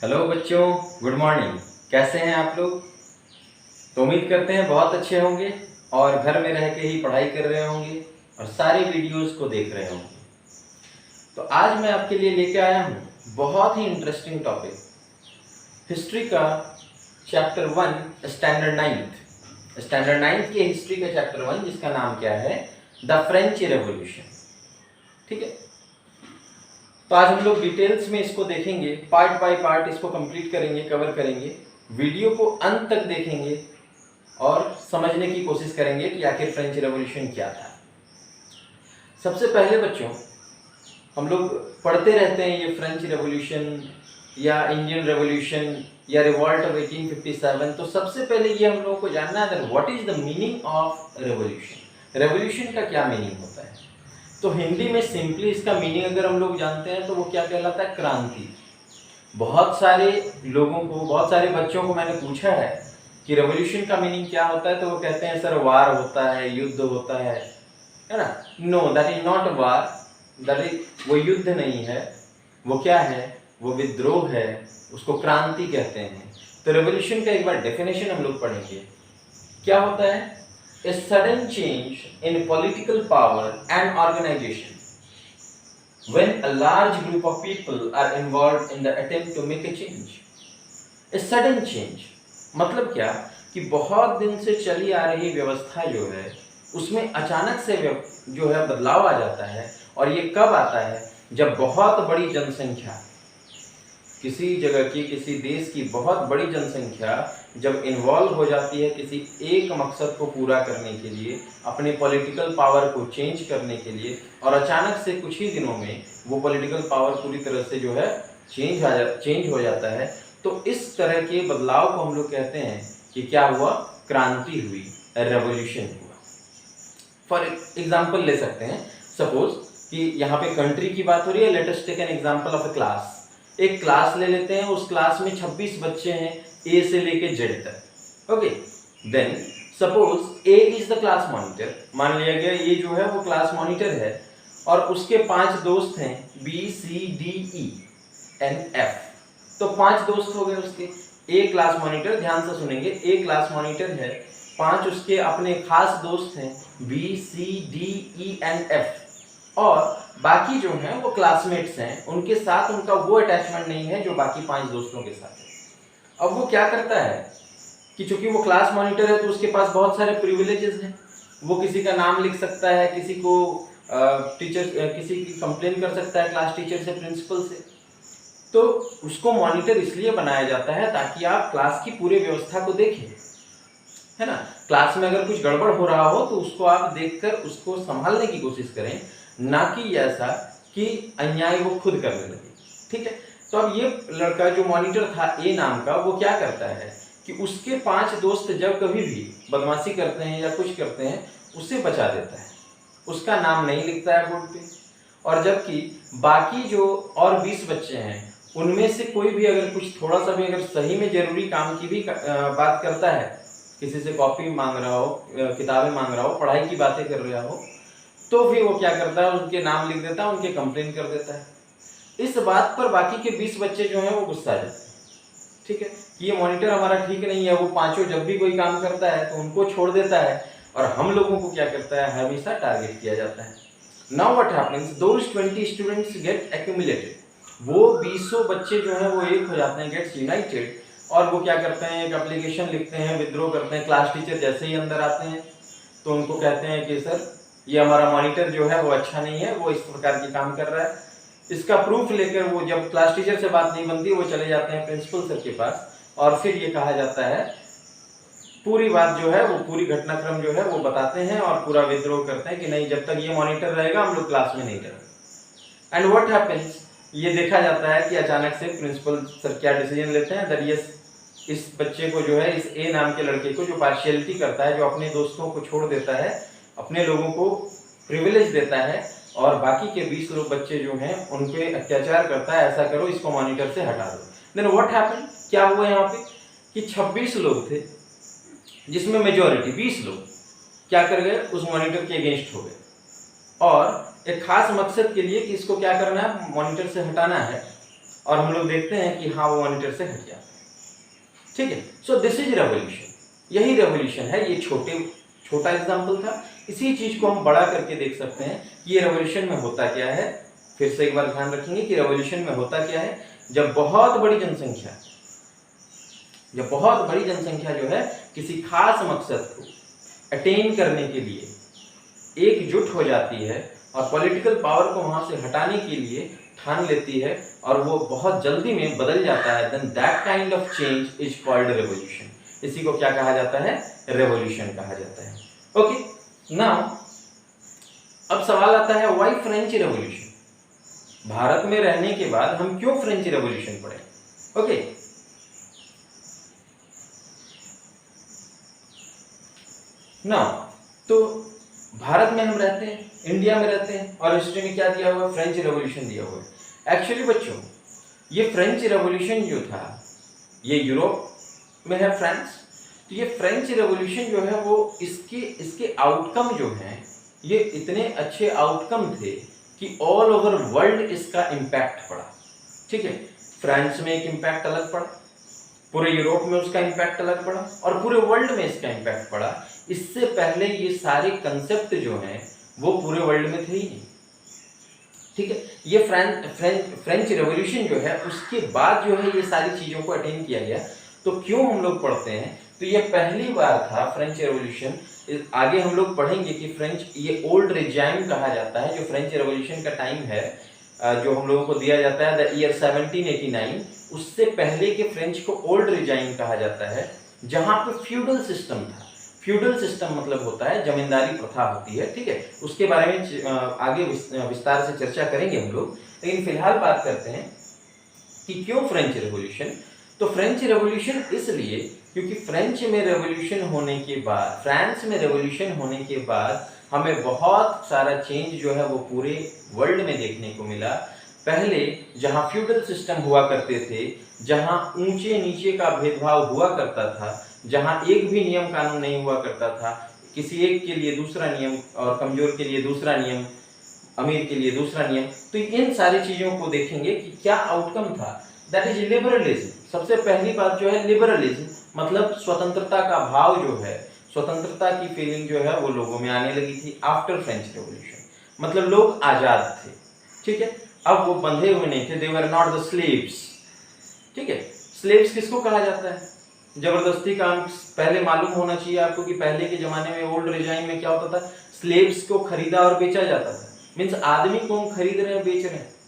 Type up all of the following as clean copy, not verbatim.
Hello बच्चों, good morning. कैसे हैं आप लोग? तो उम्मीद करते हैं बहुत अच्छे होंगे और घर में रह के ही पढ़ाई कर रहे होंगे और सारे वीडियोस को देख रहे होंगे। तो आज मैं आपके लिए लेके आया हूँ बहुत ही इंटरेस्टिंग टॉपिक, हिस्ट्री का चैप्टर 1 स्टैंडर्ड नाइन्थ के हिस्ट्री का चैप्टर 1, जिसका नाम क्या है, द फ्रेंच रेवोल्यूशन। ठीक है, तो आज हम लोग डिटेल्स में इसको देखेंगे, पार्ट बाय पार्ट इसको कंप्लीट करेंगे, कवर करेंगे। वीडियो को अंत तक देखेंगे और समझने की कोशिश करेंगे कि आखिर फ्रेंच रेवोल्यूशन क्या था। सबसे पहले बच्चों, हम लोग पढ़ते रहते हैं ये फ्रेंच रेवोल्यूशन या इंडियन रेवोल्यूशन या रिवॉल्ट ऑफ 1857। तो सबसे पहले ये हम लोग को जानना है what is the meaning of revolution. Revolution का क्या मीनिंग होता है? तो हिंदी में सिंपली इसका मीनिंग अगर हम लोग जानते हैं तो वो क्या कहलाता है? क्रांति। बहुत सारे लोगों को, बहुत सारे बच्चों को मैंने पूछा है कि रेवोल्यूशन का मीनिंग क्या होता है, तो वो कहते हैं सर वार होता है, युद्ध होता है ना। No, that is not war, that is, वो युद्ध नहीं है। वो क्या है? वो विद्रोह है, उसको क्रांति कहते हैं। तो रेवोल्यूशन का एक बार डेफिनेशन हम लोग पढ़ेंगे। क्या होता है? A sudden change in political power and organization when a large group of people are involved in the attempt to make a change. A sudden change मतलब क्या कि बहुत दिन से चली आ रही व्यवस्था जो है उसमें अचानक से जो है बदलाव आ जाता है। और ये कब आता है? जब बहुत बड़ी जनसंख्या, किसी जगह की, किसी देश की बहुत बड़ी जनसंख्या जब इन्वॉल्व हो जाती है किसी एक मकसद को पूरा करने के लिए, अपने पॉलिटिकल पावर को चेंज करने के लिए, और अचानक से कुछ ही दिनों में वो पॉलिटिकल पावर पूरी तरह से जो है चेंज हो जाता है। तो इस तरह के बदलाव को हम लोग कहते हैं कि क्या हुआ? क्रांति हुई, रेवोल्यूशन हुआ। फॉर एग्जाम्पल ले सकते हैं, सपोज कि यहाँ पे कंट्री की बात हो रही है। Let us take an example of a class. एक क्लास ले लेते हैं, उस क्लास में 26 बच्चे हैं, ए से लेके जेड तक। Okay, then suppose A is the class monitor. मान लिया गया ये जो है वो क्लास मॉनिटर है और उसके 5 दोस्त हैं, B C D E and F. तो 5 दोस्त हो गए उसके। ए क्लास मॉनिटर, ध्यान से सुनेंगे, ए क्लास मॉनिटर है, 5 उसके अपने खास दोस्त हैं, B C D E and F, और बाकी जो हैं वो क्लासमेट्स हैं, उनके साथ उनका वो अटैचमेंट नहीं है जो बाकी 5 दोस्तों के साथ है। अब वो क्या करता है कि चूंकि वो क्लास मॉनिटर है तो उसके पास बहुत सारे प्रिविलेजेस हैं। वो किसी का नाम लिख सकता है, किसी को किसी की कंप्लेन कर सकता है क्लास टीचर से, प्रिंसिपल से। तो उसको मॉनिटर इसलिए बनाया जाता है ताकि आप क्लास की पूरी व्यवस्था को देखें, है ना। क्लास में अगर कुछ गड़बड़ हो रहा हो तो उसको आप देखकर उसको संभालने की कोशिश करें, ना कि ऐसा कि अन्याय वो खुद करने लगे। ठीक है, तो अब ये लड़का जो मॉनिटर था ए नाम का, वो क्या करता है कि उसके 5 दोस्त जब कभी भी बदमाशी करते हैं या कुछ करते हैं, उसे बचा देता है, उसका नाम नहीं लिखता है बोर्ड पे। और जबकि बाकी जो और 20 बच्चे हैं उनमें से कोई भी अगर कुछ थोड़ा सा भी अगर सही में जरूरी काम की भी बात करता है, किसी से कॉपी मांग रहा हो, किताबें मांग रहा हो, पढ़ाई की बातें कर रहा हो, तो फिर वो क्या करता है, उनके नाम लिख देता है, उनके कंप्लेन कर देता है। इस बात पर बाकी के 20 बच्चे जो हैं वो गुस्सा आ जाते हैं। ठीक है, कि ये मॉनिटर हमारा ठीक नहीं है, वो पांचों जब भी कोई काम करता है तो उनको छोड़ देता है और हम लोगों को क्या करता है, हमेशा टारगेट किया जाता है। Now what happens, those 20 students gate accumulated. वो 20 बच्चे जो हैं वो एक हो जाते हैं, गेट्स यूनाइटेड, और वो क्या करते हैं, एक एप्लीकेशन लिखते हैं, विद्रोह करते हैं। क्लास टीचर जैसे ही अंदर आते हैं तो उनको कहते हैं कि सर ये हमारा मॉनिटर जो है वो अच्छा नहीं है, वो इस प्रकार की काम कर रहा है। इसका प्रूफ लेकर वो, जब क्लास टीचर से बात नहीं बनती, वो चले जाते हैं प्रिंसिपल सर के पास, और फिर ये कहा जाता है, पूरी बात जो है वो, पूरी घटनाक्रम जो है वो बताते हैं और पूरा विद्रोह करते हैं कि नहीं, जब तक ये मॉनिटर रहेगा हम लोग क्लास में नहीं रहेंगे। एंड व्हाट हैपेंस, ये देखा जाता है कि अचानक से प्रिंसिपल सर क्या डिसीजन लेते हैं, दैट यस, इस बच्चे को जो है, इस ए नाम के लड़के को जो पार्शियलिटी करता है, जो अपने दोस्तों को छोड़ देता है, अपने लोगों को प्रिविलेज देता है और बाकी के 20 लोग बच्चे जो हैं उन पे अत्याचार करता है, ऐसा करो, इसको मॉनिटर से हटा दो। देन व्हाट हैपेंड, क्या हुआ यहाँ पे कि 26 लोग थे जिसमें मेजॉरिटी 20 लोग क्या कर गए, उस मॉनिटर के अगेंस्ट हो गए, और एक खास मकसद के लिए कि इसको क्या करना है, मॉनिटर से हटाना है। और हम लोग देखते हैं कि हाँ वो मॉनिटर से हट जाता है। ठीक है, सो दिस इज रेवोल्यूशन, यही रेवोल्यूशन है। ये छोटा एग्जाम्पल था, इसी चीज को हम बड़ा करके देख सकते हैं कि ये रेवोल्यूशन में होता क्या है। फिर से एक बार ध्यान रखेंगे कि रेवोल्यूशन में होता क्या है। जब बहुत बड़ी जनसंख्या जो है किसी खास मकसद को अटेन करने के लिए एकजुट हो जाती है और पॉलिटिकल पावर को वहां से हटाने के लिए ठान लेती है और वो बहुत जल्दी में बदल जाता है, then that kind of change is called revolution. इसी को क्या कहा जाता है? रेवोल्यूशन कहा जाता है। ओके, नाउ अब सवाल आता है व्हाई फ्रेंच रेवोल्यूशन? भारत में रहने के बाद हम क्यों फ्रेंच रेवोल्यूशन पढ़े? ओके, नाउ तो भारत में हम रहते हैं, इंडिया में रहते हैं और हिस्ट्री में क्या दिया हुआ है? फ्रेंच रेवोल्यूशन दिया हुआ है। एक्चुअली बच्चों, ये फ्रेंच रेवोल्यूशन जो था ये यूरोप में है, फ्रांस। तो ये फ्रेंच रेवोल्यूशन जो है वो इसके आउटकम जो हैं ये इतने अच्छे आउटकम थे कि ऑल ओवर वर्ल्ड इसका इम्पैक्ट पड़ा। ठीक है, फ्रांस में एक इम्पैक्ट अलग पड़ा, पूरे यूरोप में उसका इम्पैक्ट अलग पड़ा और पूरे वर्ल्ड में इसका इम्पैक्ट पड़ा। इससे पहले ये सारे कंसेप्ट जो हैं वो पूरे वर्ल्ड में थे ही नहीं। ठीक है, ये फ्रेंच रेवोल्यूशन जो है उसके बाद जो है ये सारी चीजों को अटेन किया गया। तो क्यों हम लोग पढ़ते हैं? तो ये पहली बार था फ्रेंच रेवोल्यूशन। आगे हम लोग पढ़ेंगे कि फ्रेंच ये ओल्ड रिजाइम कहा जाता है, जो फ्रेंच रेवोल्यूशन का टाइम है जो हम लोगों को दिया जाता है द ईयर 1789, उससे पहले के फ्रेंच को ओल्ड रिजाइम कहा जाता है, जहां पे फ्यूडल सिस्टम था। फ्यूडल सिस्टम मतलब होता है जमींदारी प्रथा होती है। ठीक है, उसके बारे में आगे विस्तार से चर्चा करेंगे हम लोग, लेकिन फिलहाल बात करते हैं कि क्यों फ्रेंच रेवोल्यूशन। तो फ्रेंच रेवोल्यूशन इसलिए क्योंकि फ्रांस में रेवोल्यूशन होने के बाद हमें बहुत सारा चेंज जो है वो पूरे वर्ल्ड में देखने को मिला। पहले जहां फ्यूडल सिस्टम हुआ करते थे, जहां ऊंचे नीचे का भेदभाव हुआ करता था, जहां एक भी नियम कानून नहीं हुआ करता था, किसी एक के लिए दूसरा नियम और कमजोर के लिए दूसरा नियम, अमीर के लिए दूसरा नियम, तो इन सारी चीजों को देखेंगे कि क्या आउटकम था। That is liberalism. सबसे पहली बात जो है लिबरलिज्म, मतलब स्वतंत्रता का भाव जो है, स्वतंत्रता की फीलिंग जो है वो लोगों में आने लगी थी आफ्टर फ्रेंच रेवोल्यूशन। मतलब लोग आजाद थे। ठीक है, अब वो बंधे हुए नहीं थे, दे वर नॉट द स्लेव्स। ठीक है, स्लेव्स किसको कहा जाता है? जबरदस्ती काम। पहले मालूम होना चाहिए आपको कि पहले के जमाने में ओल्ड रिजाइम में क्या होता था, स्लेव्स को खरीदा और बेचा जाता था। मीन्स आदमी को हम खरीद रहे हैं, बेच रहे हैं।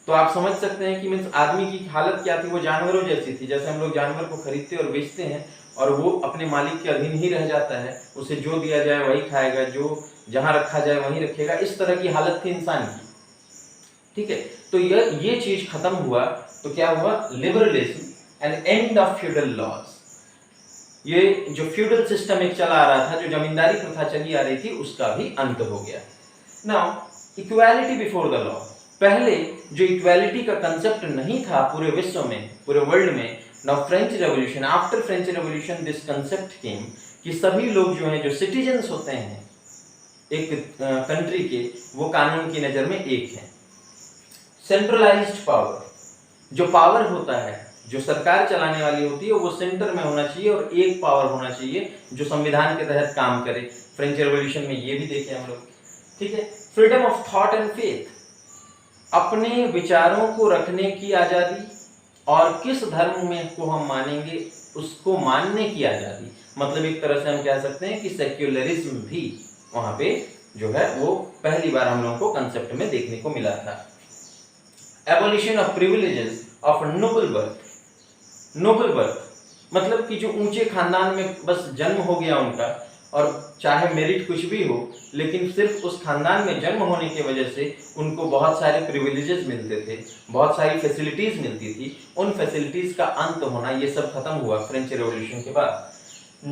तो आप समझ सकते हैं कि मीन्स आदमी की हालत क्या थी, वो जानवरों जैसी थी। जैसे हम लोग जानवर को खरीदते और बेचते हैं और वो अपने मालिक के अधीन ही रह जाता है, उसे जो दिया जाए वही खाएगा, जो जहां रखा जाए वहीं रखेगा। इस तरह की हालत थी इंसान की। ठीक है, तो ये चीज खत्म हुआ तो क्या हुआ? Liberalism and end of feudal laws. ये जो फ्यूडल सिस्टम एक चला आ रहा था, जो जमींदारी प्रथा चली आ रही थी, उसका भी अंत हो गया। Now equality before the law. पहले जो इक्वालिटी का कंसेप्ट नहीं था पूरे विश्व में, पूरे वर्ल्ड में, now French revolution, after French revolution this concept came कि सभी लोग जो हैं, जो सिटीजन्स होते हैं एक कंट्री के, वो कानून की नजर में एक हैं। सेंट्रलाइज्ड पावर, जो पावर होता है, जो सरकार चलाने वाली होती है, वो सेंटर में होना चाहिए और एक पावर होना चाहिए जो संविधान के तहत काम करे। फ्रेंच रेवोल्यूशन में ये भी देखे हम लोग। ठीक है, freedom of thought and faith, अपने विचारों को रखने की आजादी और किस धर्म में को हम मानेंगे उसको मानने की आजादी। मतलब एक तरह से हम कह सकते हैं कि सेक्युलरिज्म भी वहां पे जो है वो पहली बार हम लोगों को कंसेप्ट में देखने को मिला था। Abolition of privileges of noble birth. Noble birth मतलब कि जो ऊंचे खानदान में बस जन्म हो गया उनका, और चाहे मेरिट कुछ भी हो, लेकिन सिर्फ उस खानदान में जन्म होने की वजह से उनको बहुत सारे प्रिविलेजेस मिलते थे, बहुत सारी फैसिलिटीज मिलती थी। उन फैसिलिटीज का अंत होना, ये सब खत्म हुआ फ्रेंच रेवोल्यूशन के बाद।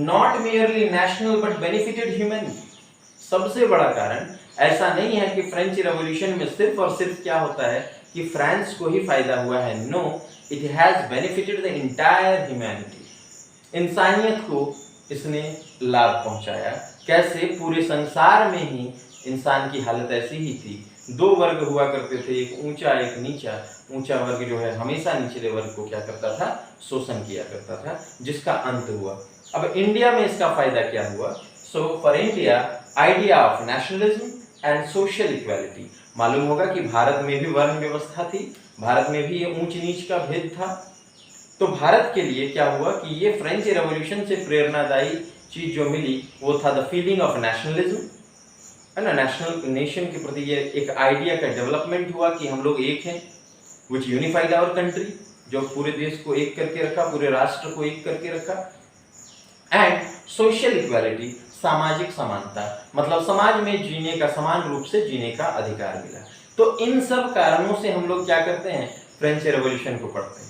Not merely national but benefited humanity. सबसे बड़ा कारण ऐसा नहीं है कि फ्रेंच रेवोल्यूशन में सिर्फ और सिर्फ क्या होता है कि फ्रांस को ही फायदा हुआ है। No, it has benefited the entire humanity. इंसानियत को इसने लाभ पहुंचाया। कैसे? पूरे संसार में ही इंसान की हालत ऐसी ही थी दो वर्ग हुआ करते थे, एक ऊंचा एक नीचा। ऊंचा वर्ग जो है हमेशा निचले वर्ग को क्या करता था, शोषण किया करता था, जिसका अंत हुआ। अब इंडिया में इसका फायदा क्या हुआ? So for India idea of nationalism and social equality. मालूम होगा कि भारत में भी वर्ण व्यवस्था थी, भारत में भी ये ऊंच नीच का भेद था। तो भारत के लिए क्या हुआ कि ये फ्रेंच रेवोल्यूशन से प्रेरणादायी चीज जो मिली वो था द फीलिंग ऑफ नेशनलिज्म, है ना। नेशनल नेशन के प्रति ये एक आइडिया का डेवलपमेंट हुआ कि हम लोग एक हैं, विच यूनिफाइड आवर कंट्री, जो पूरे देश को एक करके रखा, पूरे राष्ट्र को एक करके रखा। एंड सोशल इक्वालिटी, सामाजिक समानता, मतलब समाज में जीने का, समान रूप से जीने का अधिकार मिला। तो इन सब कारणों से हम लोग क्या करते हैं, फ्रेंच रेवोल्यूशन को पढ़ते हैं।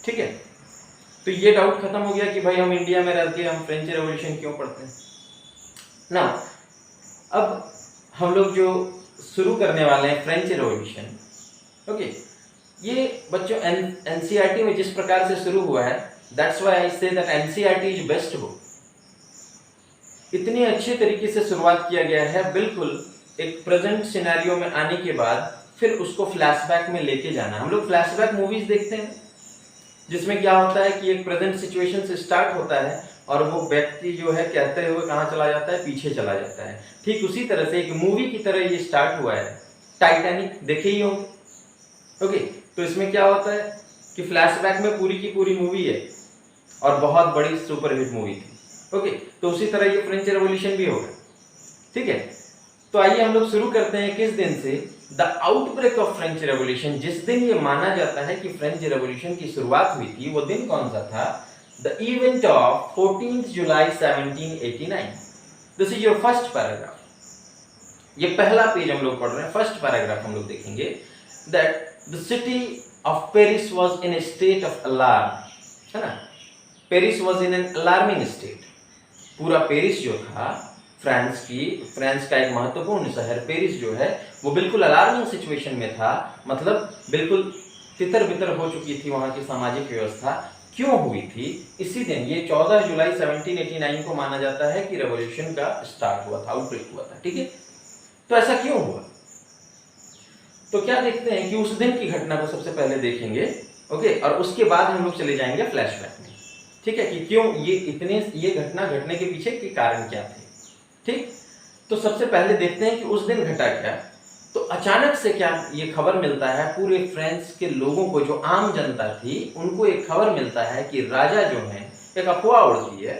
ठीक है, तो ये डाउट खत्म हो गया कि भाई हम इंडिया में रहते हैं, हम फ्रेंच रेवोल्यूशन क्यों पढ़ते हैं ना। अब हम लोग जो शुरू करने वाले हैं फ्रेंच रेवोल्यूशन, ओके, ये बच्चों एनसीईआरटी में जिस प्रकार से शुरू हुआ है, that's why I say that NCERT is best book. इतनी अच्छे तरीके से शुरुआत किया गया है, बिल्कुल एक प्रेजेंट सिनेरियो में आने के बाद फिर उसको फ्लैशबैक में लेके जाना। हम लोग फ्लैशबैक मूवीज देखते हैं जिसमें क्या होता है कि एक प्रेजेंट सिचुएशन से स्टार्ट होता है और वो व्यक्ति जो है कहते हुए कहाँ चला जाता है, पीछे चला जाता है। ठीक उसी तरह से एक मूवी की तरह ये स्टार्ट हुआ है। टाइटैनिक देखे ही होंगे, ओके। तो इसमें क्या होता है कि फ्लैशबैक में पूरी की पूरी मूवी है और बहुत बड़ी सुपरहिट मूवी थी, ओके। तो उसी तरह ये फ्रेंच रेवोल्यूशन भी होगा, ठीक है। तो आइए हम लोग शुरू करते हैं किस दिन से, the outbreak of French revolution. जिस दिन ये माना जाता है कि फ्रेंच रेवोल्यूशन की शुरुआत हुई थी, वो दिन कौन सा था? The event of 14 July 1789। This is your first paragraph. ये पहला पेज हम लोग पढ़ रहे हैं, फर्स्ट पैराग्राफ हम लोग देखेंगे। That the city of Paris was in A state of alarm, है ना। Paris was in an alarming state. पूरा पेरिस जो था, फ्रांस का एक महत्वपूर्ण शहर पेरिस जो है, वो बिल्कुल अलार्मिंग सिचुएशन में था। मतलब बिल्कुल तितर बितर हो चुकी थी वहां की सामाजिक व्यवस्था। क्यों हुई थी? इसी दिन, ये 14 जुलाई 1789 को माना जाता है कि रेवोल्यूशन का स्टार्ट हुआ था, आउटब्रेक हुआ था, ठीक है। तो ऐसा क्यों हुआ? तो क्या देखते हैं कि उस दिन की घटना को सबसे पहले देखेंगे, ओके, और उसके बाद हम लोग चले जाएंगे फ्लैशबैक में, ठीक है, कि क्यों ये घटना घटने के पीछे के कारण क्या थे, ठीक। तो सबसे पहले देखते हैं कि उस दिन घटा क्या। तो अचानक से क्या ये खबर मिलता है पूरे फ्रांस के लोगों को, जो आम जनता थी, उनको एक खबर मिलता है कि राजा जो है, एक अफवाह उड़ती है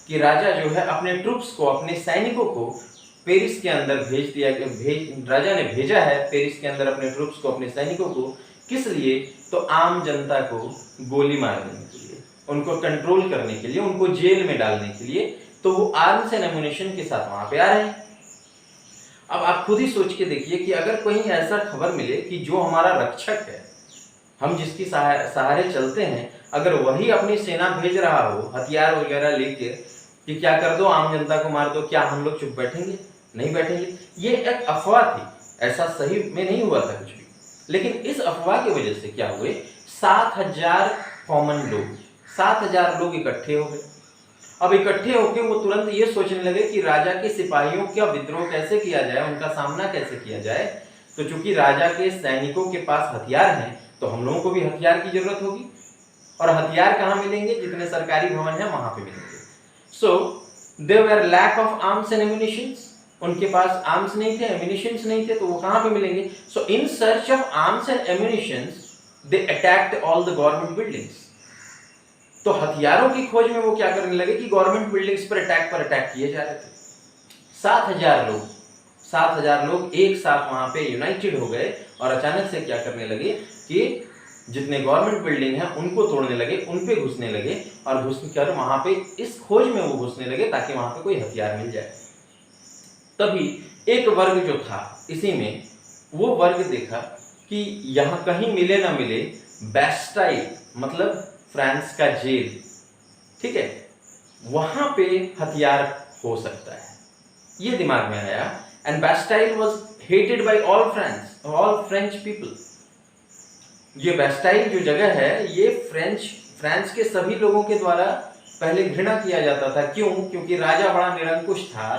कि राजा जो है अपने ट्रूप्स को, अपने सैनिकों को पेरिस के अंदर राजा ने भेजा है पेरिस के अंदर अपने ट्रूप्स को, अपने सैनिकों को। किस लिए? तो आम जनता को गोली मार देने के लिए, उनको कंट्रोल करने के लिए, उनको जेल में डालने के लिए। तो वो आर्म्स एंड एमुनिशन के साथ वहां पे आ रहे हैं। अब आप खुद ही सोच के देखिए कि अगर कहीं ऐसा खबर मिले कि जो हमारा रक्षक है, हम जिसकी सहारे चलते हैं, अगर वही अपनी सेना भेज रहा हो हथियार वगैरह लेके कि क्या कर दो, आम जनता को मार दो, क्या हम लोग चुप बैठेंगे? नहीं बैठेंगे। ये एक अफवाह थी, ऐसा सही में नहीं हुआ था कुछ भी। लेकिन इस अफवाह की वजह से क्या हुए, 7000 कॉमन लोग, 7000 लोग इकट्ठे हो गए। अब इकट्ठे होकर वो तुरंत ये सोचने लगे कि राजा के सिपाहियों का विद्रोह कैसे किया जाए, उनका सामना कैसे किया जाए। तो चूंकि राजा के सैनिकों के पास हथियार हैं, तो हम लोगों को भी हथियार की जरूरत होगी। और हथियार कहाँ मिलेंगे? जितने सरकारी भवन है वहां पे मिलेंगे। So there were lack of arms and ammunitions. उनके पास आर्म्स नहीं थे, एम्युनिशंस नहीं थे, तो वो कहां पे मिलेंगे? So in search of arms and ammunitions they attacked all the government buildings. तो हथियारों की खोज में वो क्या करने लगे कि गवर्नमेंट बिल्डिंग्स पर अटैक किए जा रहे थे। 7000 लोग एक साथ वहां पे यूनाइटेड हो गए और अचानक से क्या करने लगे कि जितने गवर्नमेंट बिल्डिंग हैं उनको तोड़ने लगे, उन पे घुसने लगे, और घुसकर वहां पे इस खोज में वो घुसने लगे ताकि वहां पे कोई हथियार मिल जाए। तभी एक वर्ग जो था इसी में, वो वर्ग देखा कि यहां कहीं मिले ना मिले बैस्टाइल, मतलब फ्रांस का जेल, ठीक है, वहां पे हथियार हो सकता है। ये दिमाग में आया। And Bastille was hated by all French people. ये बैस्टाइल जो जगह है, ये फ्रांस के सभी लोगों के द्वारा पहले घृणा किया जाता था। क्यों? क्योंकि राजा बड़ा निरंकुश था।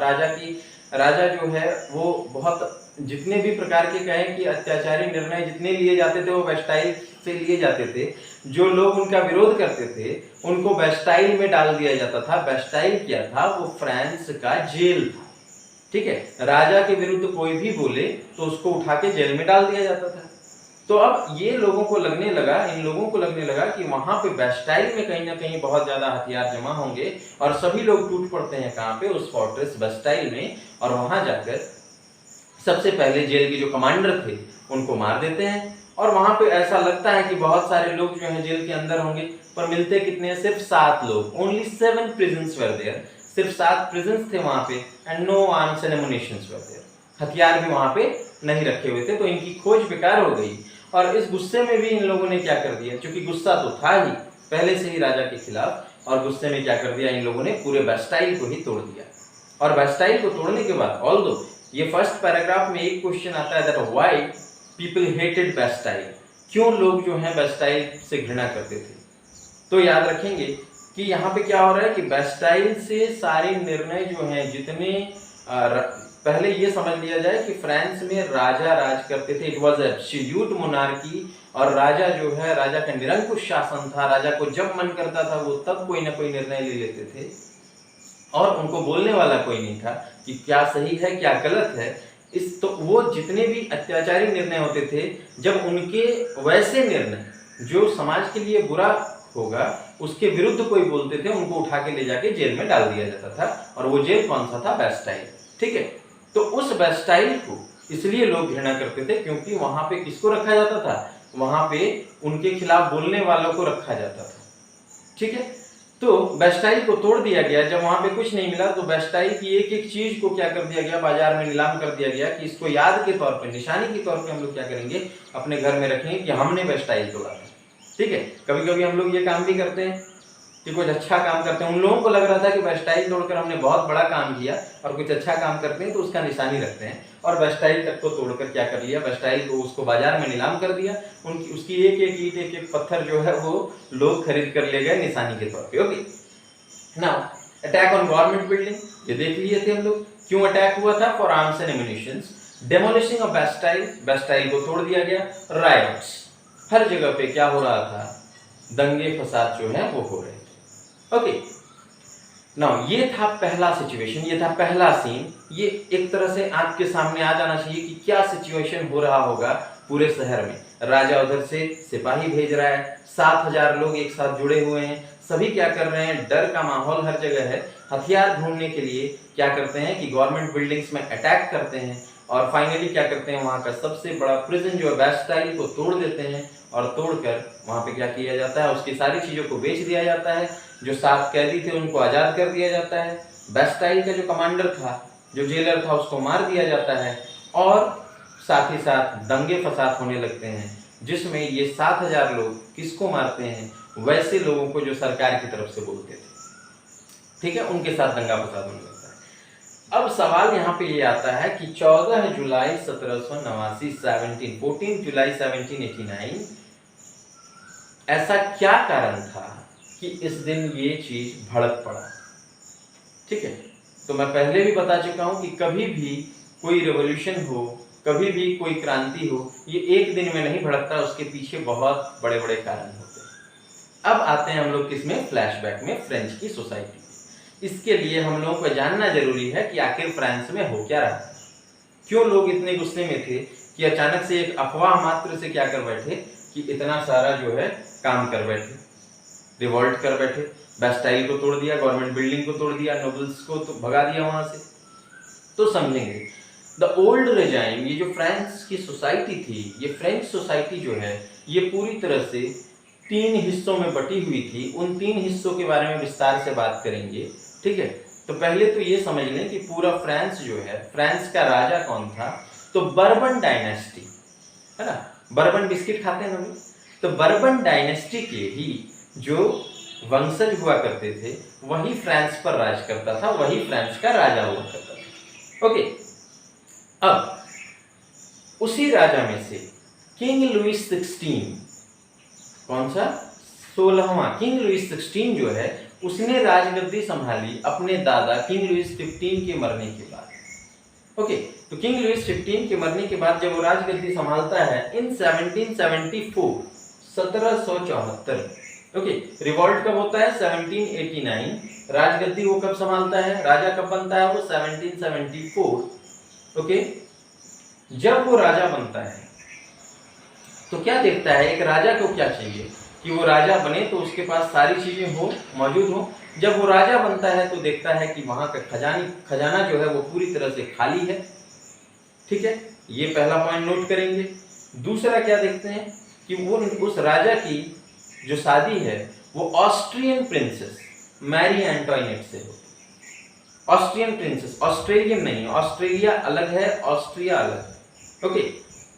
राजा जो है वो बहुत जितने भी प्रकार के कहें कि अत्याचारी निर्णय जितने लिए जाते थे वो वेस्टाइल से लिए जाते थे। जो लोग उनका विरोध करते थे उनको वेस्टाइल में डाल दिया जाता था। वेस्टाइल क्या था? वो फ्रांस का जेल था। ठीक है, राजा के विरुद्ध कोई भी बोले तो उसको उठा के जेल में डाल दिया जाता था। तो अब ये लोगों को लगने लगा, इन लोगों को लगने लगा कि वहां पे बेस्टाइल में कहीं ना कहीं बहुत ज्यादा हथियार जमा होंगे और सभी लोग टूट पड़ते हैं कहाँ पे? उस फोर्ट्रेस बेस्टाइल में। और वहां जाकर सबसे पहले जेल के जो कमांडर थे उनको मार देते हैं। और वहां पे ऐसा लगता है कि बहुत सारे लोग जो है जेल के अंदर होंगे, पर मिलते कितने? सिर्फ 7 लोग। Only 7 prisons were there। सिर्फ 7 prisons थे वहां पे। And no arms and ammunitions were there. हथियार भी वहां पे नहीं रखे हुए थे। तो इनकी खोज बेकार हो गई। और इस गुस्से में भी इन लोगों ने क्या कर दिया, क्योंकि गुस्सा तो था ही पहले से ही राजा के खिलाफ, और गुस्से में क्या कर दिया इन लोगों ने? पूरे बेस्टाइल को ही तोड़ दिया। और बेस्टाइल को तोड़ने के बाद, ऑल्दो ये फर्स्ट पैराग्राफ में एक क्वेश्चन आता है, that why people hated Bastille, क्यों लोग जो है बेस्टाइल से घृणा करते थे। तो याद रखेंगे कि यहाँ पे क्या हो रहा है कि बेस्टाइल से सारे निर्णय जो हैं जितने पहले ये समझ लिया जाए कि फ्रांस में राजा राज करते थे। It was absolute monarchy. और राजा जो है, राजा का निरंकुश शासन था। राजा को जब मन करता था वो तब कोई ना कोई निर्णय ले लेते थे और उनको बोलने वाला कोई नहीं था कि क्या सही है क्या गलत है। इस तो वो जितने भी अत्याचारी निर्णय होते थे, जब उनके वैसे निर्णय जो समाज के लिए बुरा होगा उसके विरुद्ध कोई बोलते थे, उनको उठा के ले जाके जेल में डाल दिया जाता था। और वो जेल कौन सा था? बेस्टाइल। ठीक है, तो उस बेस्टाइल को इसलिए लोग घृणा करते थे क्योंकि वहां पे किसको रखा जाता था? वहां पे उनके खिलाफ बोलने वालों को रखा जाता था। ठीक है, तो बेस्टाइल को तोड़ दिया गया। जब वहां पे कुछ नहीं मिला तो बेस्टाइल की एक एक चीज को क्या कर दिया गया? बाजार में नीलाम कर दिया गया कि इसको याद के तौर पर, निशानी के तौर पर हम लोग क्या करेंगे? अपने घर में रखेंगे कि हमने बेस्टाइल तोड़ा था। ठीक है, कभी कभी हम लोग ये काम भी करते हैं कि कुछ अच्छा काम करते हैं। उन लोगों को लग रहा था कि बेस्टाइल तोड़कर हमने बहुत बड़ा काम किया, और कुछ अच्छा काम करते हैं तो उसका निशानी रखते हैं। और बेस्टाइल तक को तोड़कर क्या कर लिया? बेस्टाइल को उसको बाजार में नीलाम कर दिया। उनकी उसकी एक एक ईंट, एक एक पत्थर जो है वो लोग खरीद कर ले गए निशानी के तौर पे। Okay, now attack on government building, ये देख लिए थे हम लोग। क्यों अटैक हुआ था? For arms and ammunitions. Demolishing of Bastille, Bastille को तोड़ दिया गया। राइट्स, हर जगह पे क्या हो रहा था? दंगे फसाद जो है वो हो रहे थे। ओके, नाउ ये था पहला सिचुएशन, ये था पहला सीन। ये एक तरह से आपके सामने आ जाना चाहिए कि क्या सिचुएशन हो रहा होगा पूरे शहर में। राजा उधर से सिपाही भेज रहा है, 7000 लोग एक साथ जुड़े हुए हैं, सभी क्या कर रहे हैं? डर का माहौल हर जगह है। हथियार ढूंढने के लिए क्या करते हैं कि गवर्नमेंट बिल्डिंग्स में अटैक करते हैं, और फाइनली क्या करते हैं? वहां का सबसे बड़ा प्रिजन जो है बेस्टाइल को तोड़ देते हैं। और तोड़कर वहां पे क्या किया जाता है? उसकी सारी चीजों को बेच दिया जाता है। जो 7 कैदी थे उनको आजाद कर दिया जाता है। बेस्टाइल का जो कमांडर था, जो जेलर था, उसको मार दिया जाता है। और साथ ही साथ दंगे फसाद होने लगते हैं, जिसमें ये 7000 लोग किसको मारते हैं? वैसे लोगों को जो सरकार की तरफ से बोलते थे। ठीक है, उनके साथ दंगा फसाद होने लगता है। अब सवाल यहाँ पे ये आता है कि 14 जुलाई 1789, 14 जुलाई 1789, ऐसा क्या कारण था कि इस दिन ये चीज भड़क पड़ा? ठीक है, तो मैं पहले भी बता चुका हूं कि कभी भी कोई रेवोल्यूशन हो, कभी भी कोई क्रांति हो, ये एक दिन में नहीं भड़कता, उसके पीछे बहुत बड़े बड़े कारण होते हैं। अब आते हैं हम लोग किसमें? फ्लैशबैक में, फ्रेंच की सोसाइटी। इसके लिए हम लोगों को जानना जरूरी है कि आखिर फ्रांस में हो क्या रहा था, क्यों लोग इतने गुस्से में थे कि अचानक से एक अफवाह मात्र से क्या कर बैठे कि इतना सारा जो है काम कर बैठे, रिवॉल्ट कर बैठे। बेस्टाइल को तोड़ दिया, गवर्नमेंट बिल्डिंग को तोड़ दिया, नोबल्स को तो भगा दिया वहां से। तो समझेंगे द ओल्ड रेजाइम, ये जो फ्रांस की सोसाइटी थी, ये फ्रेंच सोसाइटी जो है, ये पूरी तरह से 3 हिस्सों में बटी हुई थी। उन 3 हिस्सों के बारे में विस्तार से बात करेंगे। ठीक है, तो पहले तो ये समझ लें कि पूरा फ्रांस जो है, फ्रांस का राजा कौन था? तो बर्बन डायनेस्टी, है ना, बर्बन बिस्किट खाते हैं हम, तो बर्बन डायनेस्टी के ही जो वंशज हुआ करते थे वही फ्रांस पर राज करता था, वही फ्रांस का राजा हुआ करता था। ओके, अब उसी राजा में से किंग लुइस 16, कौन सा? 16वां किंग लुइस 16 जो है, उसने राजगद्दी संभाली अपने दादा किंग लुइस 15 के मरने के बाद। ओके, तो किंग लुइस 15 के मरने के बाद जब वो राजगद्दी संभालता है इन 1774, 1774, ओके, रिवॉल्ट कब होता है 1789, राजगद्दी वो कब संभालता है, राजा कब बनता है वो 1774, ओके। जब वो राजा बनता है तो क्या देखता है, एक राजा को क्या चाहिए कि वो राजा बने तो उसके पास सारी चीजें हो, मौजूद हो। जब वो राजा बनता है तो देखता है कि वहां का खजाना जो है वो पूरी तरह से खाली है, ठीक है, ये पहला पॉइंट नोट करेंगे। दूसरा क्या देखते हैं कि वो उस राजा की जो शादी है वो ऑस्ट्रियन प्रिंसेस मैरी एंटोइनेट से हो। ऑस्ट्रियन प्रिंसेस, ऑस्ट्रेलियन नहीं, ऑस्ट्रेलिया अलग है, ऑस्ट्रिया अलग है, ओके।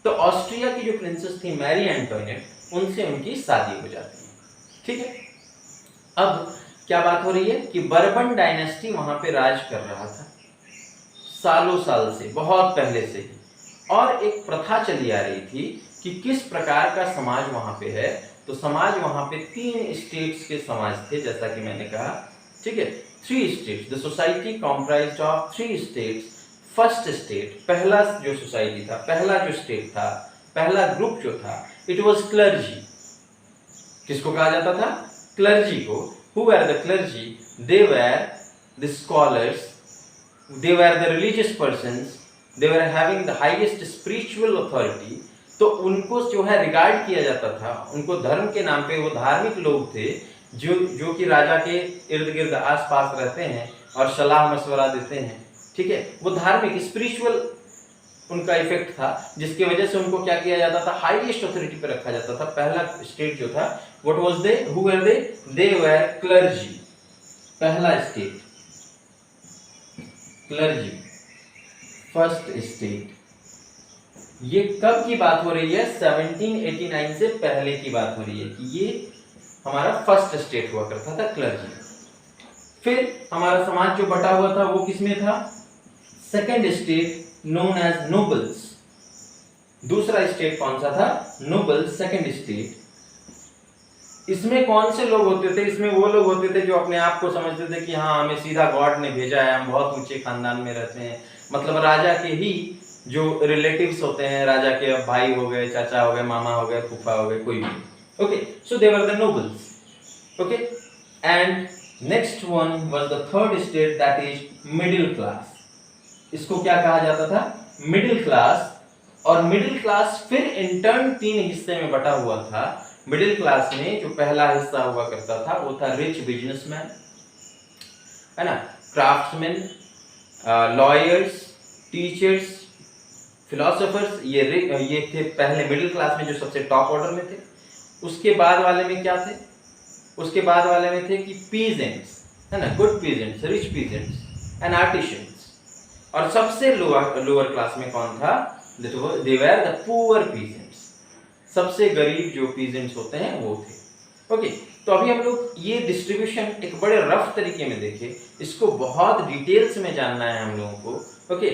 तो ऑस्ट्रिया की जो प्रिंसेस थी मैरी एंटोइनेट, उनसे उनकी शादी हो जाती है, ठीक है। अब क्या बात हो रही है कि बर्बन डायनेस्टी वहां पे राज कर रहा था सालों साल से, बहुत पहले से ही, और एक प्रथा चली आ रही थी कि किस प्रकार का समाज वहां पे है। तो समाज वहां पे 3 स्टेट्स के समाज थे, जैसा कि मैंने कहा, ठीक है, 3 states. The society comprised of 3 states. First state, पहला जो सोसाइटी था, पहला जो स्टेट था, पहला ग्रुप जो था, इट वाज क्लर्जी। किसको कहा जाता था, क्लर्जी को। Who were the clergy, they were the scholars, they were the religious persons, they were having the highest spiritual authority। तो उनको जो है रिगार्ड किया जाता था, उनको धर्म के नाम पे, वो धार्मिक लोग थे जो कि राजा के इर्द गिर्द आस पास रहते हैं और सलाह मशवरा देते हैं, ठीक है। वो धार्मिक स्पिरिचुअल उनका इफेक्ट था, जिसकी वजह से उनको क्या किया जाता था, हाईएस्ट अथॉरिटी पे रखा जाता था। पहला स्टेट जो था, what was they, who were they were clergy. पहला स्टेट क्लर्जी, फर्स्ट स्टेट। ये कब की बात हो रही है, 1789 से पहले की बात हो रही है कि ये हमारा फर्स्ट स्टेट हुआ करता था, क्लर्जी। फिर हमारा समाज जो बटा हुआ था वो किसमें था, second state known as nobles. दूसरा स्टेट कौन सा था, नोबल्स, सेकेंड स्टेट। इसमें कौन से लोग होते थे, इसमें वो लोग होते थे जो अपने आप को समझते थे कि हाँ हमें सीधा गॉड ने भेजा है, हम बहुत ऊंचे खानदान में रहते हैं, मतलब राजा के ही जो रिलेटिव्स होते हैं, राजा के भाई हो गए, चाचा हो गए, मामा हो गए, फूफा हो गए, कोई भी, okay. So they were the nobles, okay. And next one was the third state, that is middle class. इसको क्या कहा जाता था, मिडिल क्लास। और मिडिल क्लास फिर इन टर्न 3 हिस्से में बटा हुआ था। मिडिल क्लास में जो पहला हिस्सा हुआ करता था वो था रिच बिजनेसमैन, है ना, क्राफ्ट्समैन, लॉयर्स, टीचर्स, फिलोसोफर्स, ये थे पहले मिडिल क्लास में जो सबसे टॉप ऑर्डर में थे। उसके बाद वाले में क्या थे, उसके बाद वाले में थे कि पीजेंट्स, है ना, good peasants, rich peasants and artisans. और सबसे लोअर क्लास में कौन था, दे वर द पुअर पीजेंट्स। सबसे गरीब जो पीजेंट्स होते हैं वो थे, ओके। तो अभी हम लोग ये डिस्ट्रीब्यूशन एक बड़े रफ तरीके में देखें, इसको बहुत डिटेल्स में जानना है हम लोगों को, ओके।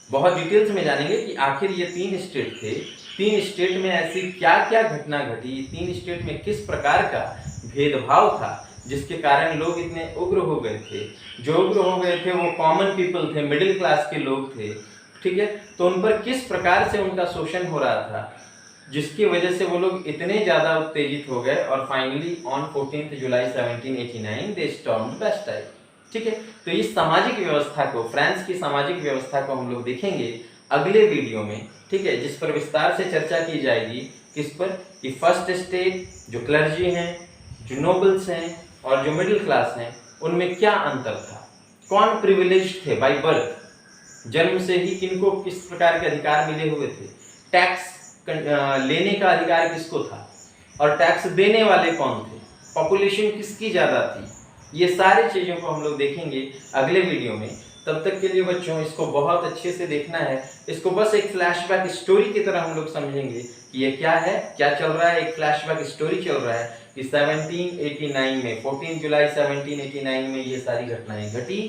बहुत डिटेल्स में जानेंगे कि आखिर ये 3 स्टेट थे, 3 स्टेट में ऐसी क्या क्या घटना घटी, 3 स्टेट में किस प्रकार का भेदभाव था जिसके कारण लोग इतने उग्र हो गए थे। जो उग्र हो गए थे वो कॉमन पीपल थे, मिडिल क्लास के लोग थे, ठीक है। तो उन पर किस प्रकार से उनका शोषण हो रहा था, जिसकी वजह से वो लोग इतने ज्यादा उत्तेजित हो गए और finally on 14 July 1789 they stormed Bastille, ठीक है। तो इस सामाजिक व्यवस्था को, फ्रांस की सामाजिक व्यवस्था को हम लोग देखेंगे अगले वीडियो में, ठीक है, जिस पर विस्तार से चर्चा की जाएगी। किस पर, कि फर्स्ट स्टेट जो क्लर्जी हैं, जो नोबल्स हैं और जो मिडिल क्लास हैं, उनमें क्या अंतर था, कौन प्रिविलेज्ड थे बाय बर्थ, जन्म से ही किनको किस प्रकार के अधिकार मिले हुए थे, टैक्स लेने का अधिकार किसको था और टैक्स देने वाले कौन थे, पॉपुलेशन किसकी ज्यादा थी। ये सारी चीजों को हम लोग देखेंगे अगले वीडियो में। तब तक के लिए बच्चों इसको बहुत अच्छे से देखना है, इसको बस एक फ्लैशबैक स्टोरी की तरह हम लोग समझेंगे कि ये क्या है, क्या चल रहा है। एक फ्लैशबैक स्टोरी चल रहा है कि 1789 में, 14 जुलाई 1789 में ये सारी घटनाएं घटी।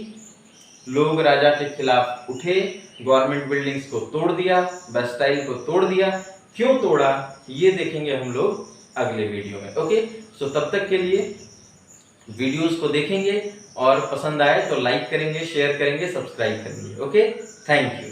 लोग राजा के खिलाफ उठे, गवर्नमेंट बिल्डिंग्स को तोड़ दिया, बास्टाइल को तोड़ दिया। क्यों तोड़ा ये देखेंगे हम लोग अगले वीडियो में, ओके। सो तब तक के लिए वीडियोस को देखेंगे, और पसंद आए तो लाइक करेंगे, शेयर करेंगे, सब्सक्राइब करेंगे। Okay, thank you.